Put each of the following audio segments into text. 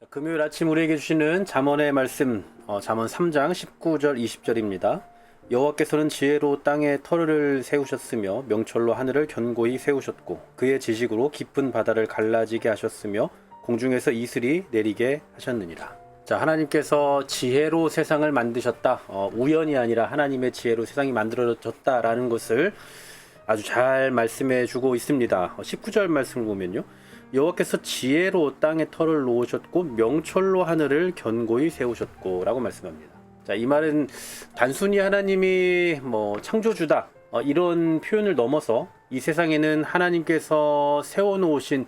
금요일 아침 우리에게 주시는 잠언의 말씀, 잠언 3장 19절 20절입니다. 여호와께서는 지혜로 땅에 터를 세우셨으며 명철로 하늘을 견고히 세우셨고 그의 지식으로 깊은 바다를 갈라지게 하셨으며 공중에서 이슬이 내리게 하셨느니라. 자, 하나님께서 지혜로 세상을 만드셨다. 우연이 아니라 하나님의 지혜로 세상이 만들어졌다라는 것을 아주 잘 말씀해 주고 있습니다. 19절 말씀을 보면요. 여호와께서 지혜로 땅에 터를 놓으셨고 명철로 하늘을 견고히 세우셨고 라고 말씀합니다. 자, 이 말은 단순히 하나님이 창조주다 이런 표현을 넘어서 이 세상에는 하나님께서 세워놓으신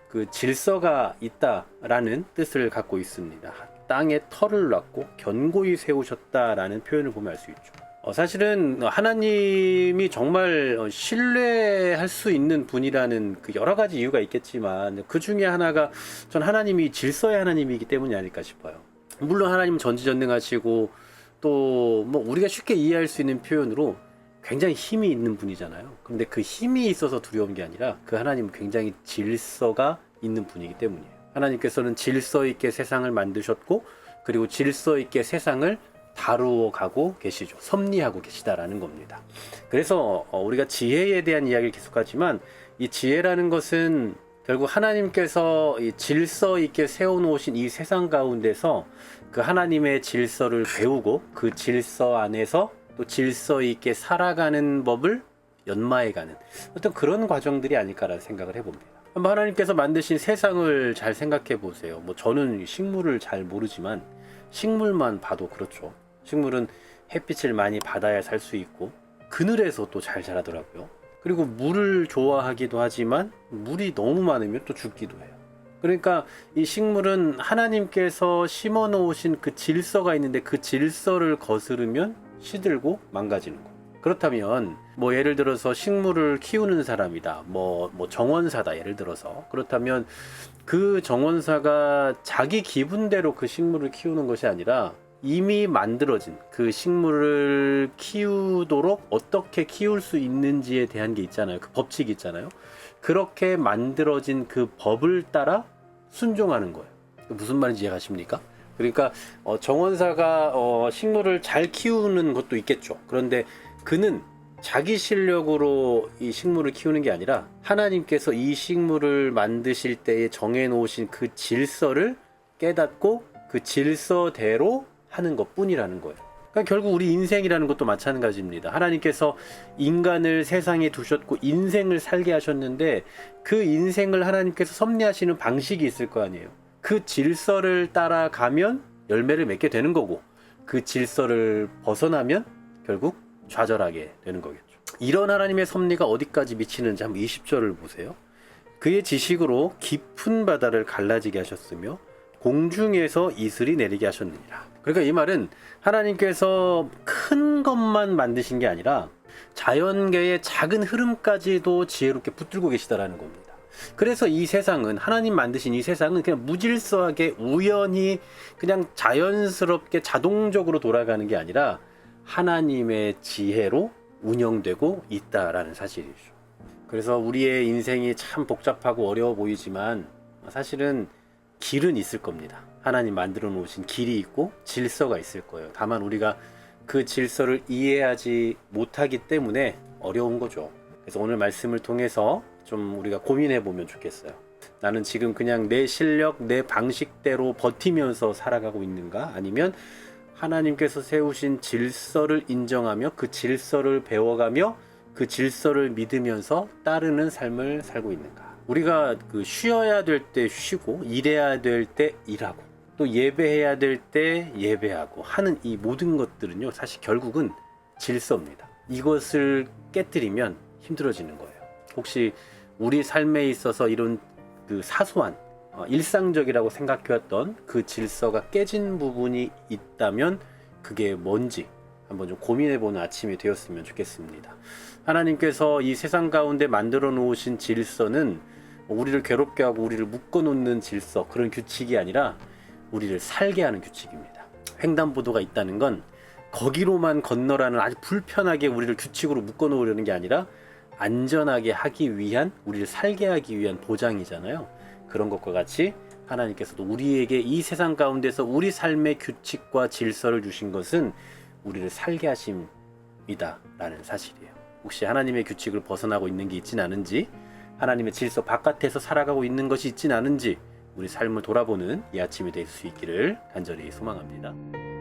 그 질서가 있다라는 뜻을 갖고 있습니다. 땅에 터를 놨고 견고히 세우셨다라는 표현을 보면 알 수 있죠. 사실은 하나님이 정말 신뢰할 수 있는 분이라는 그 여러 가지 이유가 있겠지만 그 중에 하나가 전 하나님이 질서의 하나님이기 때문이 아닐까 싶어요. 물론 하나님은 전지전능하시고 또 우리가 쉽게 이해할 수 있는 표현으로 굉장히 힘이 있는 분이잖아요. 그런데 그 힘이 있어서 두려운 게 아니라 그 하나님은 굉장히 질서가 있는 분이기 때문이에요. 하나님께서는 질서 있게 세상을 만드셨고 그리고 질서 있게 세상을 다루어 가고 계시죠. 섭리하고 계시다라는 겁니다. 그래서 우리가 지혜에 대한 이야기를 계속하지만 이 지혜라는 것은 결국 하나님께서 이 질서 있게 세워놓으신 이 세상 가운데서 그 하나님의 질서를 배우고 그 질서 안에서 또 질서 있게 살아가는 법을 연마해가는 어떤 그런 과정들이 아닐까라는 생각을 해봅니다. 한번 하나님께서 만드신 세상을 잘 생각해 보세요. 저는 식물을 잘 모르지만 식물만 봐도 그렇죠. 식물은 햇빛을 많이 받아야 살 수 있고 그늘에서 또 잘 자라더라고요. 그리고 물을 좋아하기도 하지만 물이 너무 많으면 또 죽기도 해요. 그러니까 이 식물은 하나님께서 심어 놓으신 그 질서가 있는데 그 질서를 거스르면 시들고 망가지는 거. 그렇다면 예를 들어서 식물을 키우는 사람이다. 정원사다 예를 들어서. 그렇다면 그 정원사가 자기 기분대로 그 식물을 키우는 것이 아니라 이미 만들어진 그 식물을 키우도록 어떻게 키울 수 있는지에 대한 게 있잖아요. 그 법칙이 있잖아요. 그렇게 만들어진 그 법을 따라 순종하는 거예요. 무슨 말인지 이해가십니까? 그러니까 정원사가 식물을 잘 키우는 것도 있겠죠. 그런데 그는 자기 실력으로 이 식물을 키우는 게 아니라 하나님께서 이 식물을 만드실 때에 정해놓으신 그 질서를 깨닫고 그 질서대로 하는 것뿐이라는 거예요. 그러니까 결국 우리 인생이라는 것도 마찬가지입니다. 하나님께서 인간을 세상에 두셨고 인생을 살게 하셨는데 그 인생을 하나님께서 섭리하시는 방식이 있을 거 아니에요. 그 질서를 따라가면 열매를 맺게 되는 거고 그 질서를 벗어나면 결국 좌절하게 되는 거겠죠. 이런 하나님의 섭리가 어디까지 미치는지 한번 20절을 보세요. 그의 지식으로 깊은 바다를 갈라지게 하셨으며 공중에서 이슬이 내리게 하셨느니라. 그러니까 이 말은 하나님께서 큰 것만 만드신 게 아니라 자연계의 작은 흐름까지도 지혜롭게 붙들고 계시다라는 겁니다. 그래서 이 세상은 하나님 만드신 이 세상은 그냥 무질서하게 우연히 그냥 자연스럽게 자동적으로 돌아가는 게 아니라 하나님의 지혜로 운영되고 있다라는 사실이죠. 그래서 우리의 인생이 참 복잡하고 어려워 보이지만 사실은 길은 있을 겁니다. 하나님 만들어 놓으신 길이 있고 질서가 있을 거예요. 다만 우리가 그 질서를 이해하지 못하기 때문에 어려운 거죠. 그래서 오늘 말씀을 통해서 좀 우리가 고민해 보면 좋겠어요. 나는 지금 그냥 내 실력, 내 방식대로 버티면서 살아가고 있는가? 아니면 하나님께서 세우신 질서를 인정하며 그 질서를 배워가며 그 질서를 믿으면서 따르는 삶을 살고 있는가? 우리가 쉬어야 될 때 쉬고 일해야 될 때 일하고 또 예배해야 될 때 예배하고 하는 이 모든 것들은요 사실 결국은 질서입니다. 이것을 깨뜨리면 힘들어지는 거예요. 혹시 우리 삶에 있어서 이런 그 사소한 일상적이라고 생각해왔던 그 질서가 깨진 부분이 있다면 그게 뭔지 한번 좀 고민해보는 아침이 되었으면 좋겠습니다. 하나님께서 이 세상 가운데 만들어 놓으신 질서는 우리를 괴롭게 하고 우리를 묶어놓는 질서, 그런 규칙이 아니라 우리를 살게 하는 규칙입니다. 횡단보도가 있다는 건 거기로만 건너라는 아주 불편하게 우리를 규칙으로 묶어놓으려는 게 아니라 안전하게 하기 위한, 우리를 살게 하기 위한 보장이잖아요. 그런 것과 같이 하나님께서도 우리에게 이 세상 가운데서 우리 삶의 규칙과 질서를 주신 것은 우리를 살게 하심이다 라는 사실이에요. 혹시 하나님의 규칙을 벗어나고 있는 게 있진 않은지, 하나님의 질서 바깥에서 살아가고 있는 것이 있진 않은지 우리 삶을 돌아보는 이 아침이 될 수 있기를 간절히 소망합니다.